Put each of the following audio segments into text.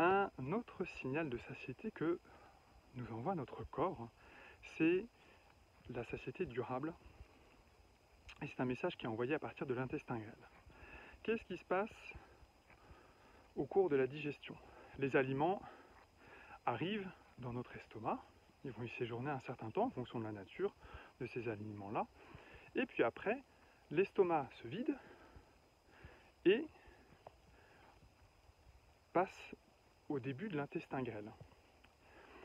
Un autre signal de satiété que nous envoie notre corps, c'est la satiété durable. Et c'est un message qui est envoyé à partir de l'intestin grêle. Qu'est-ce qui se passe au cours de la digestion? Les aliments arrivent dans notre estomac, ils vont y séjourner un certain temps en fonction de la nature de ces aliments-là. Et puis après, l'estomac se vide et passe au début de l'intestin grêle.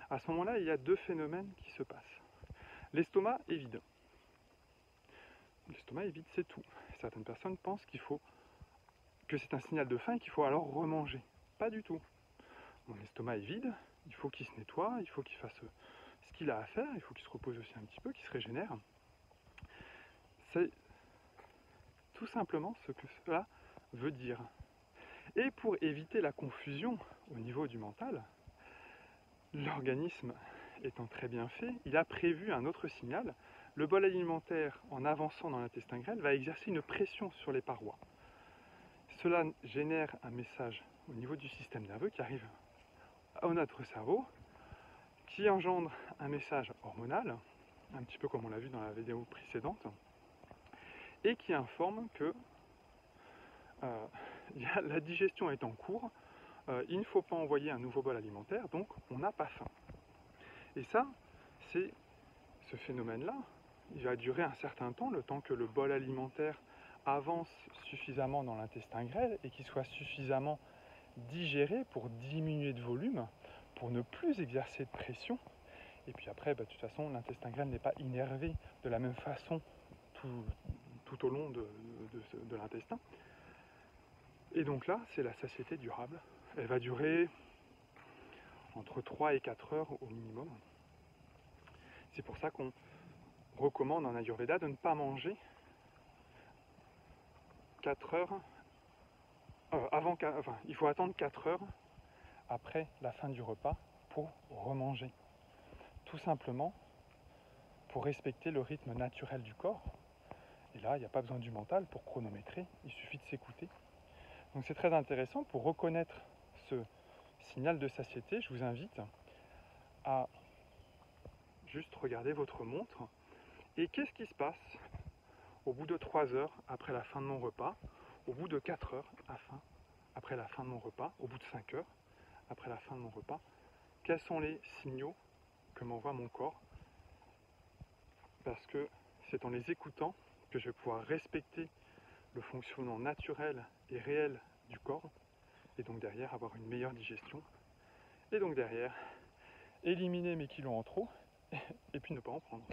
À ce moment-là, il y a deux phénomènes qui se passent. L'estomac est vide. L'estomac est vide, c'est tout. Certaines personnes pensent que c'est un signal de faim et qu'il faut alors remanger. Pas du tout. Mon estomac est vide, il faut qu'il se nettoie, il faut qu'il fasse ce qu'il a à faire, il faut qu'il se repose aussi un petit peu, qu'il se régénère. C'est tout simplement ce que cela veut dire. Et pour éviter la confusion au niveau du mental, l'organisme étant très bien fait, il a prévu un autre signal. Le bol alimentaire, en avançant dans l'intestin grêle, va exercer une pression sur les parois. Cela génère un message au niveau du système nerveux qui arrive à notre cerveau, qui engendre un message hormonal, un petit peu comme on l'a vu dans la vidéo précédente, et qui informe que la digestion est en cours, il ne faut pas envoyer un nouveau bol alimentaire, donc on n'a pas faim. Et ça, c'est ce phénomène-là, il va durer un certain temps, le temps que le bol alimentaire avance suffisamment dans l'intestin grêle et qu'il soit suffisamment digéré pour diminuer de volume, pour ne plus exercer de pression. Et puis après, de toute façon, l'intestin grêle n'est pas innervé de la même façon tout au long de l'intestin. Et donc là, c'est la satiété durable. Elle va durer entre 3 et 4 heures au minimum. C'est pour ça qu'on recommande en Ayurveda de ne pas manger 4 heures il faut attendre 4 heures après la fin du repas pour remanger. Tout simplement pour respecter le rythme naturel du corps. Et là, il n'y a pas besoin du mental pour chronométrer, il suffit de s'écouter. Donc c'est très intéressant. Pour reconnaître ce signal de satiété, je vous invite à juste regarder votre montre. Et qu'est-ce qui se passe au bout de 3 heures après la fin de mon repas, au bout de 4 heures après la fin de mon repas, au bout de 5 heures après la fin de mon repas? Quels sont les signaux que m'envoie mon corps? Parce que c'est en les écoutant que je vais pouvoir respecter le fonctionnement naturel et réel du corps, et donc derrière avoir une meilleure digestion, et donc derrière éliminer mes kilos en trop, et puis ne pas en prendre.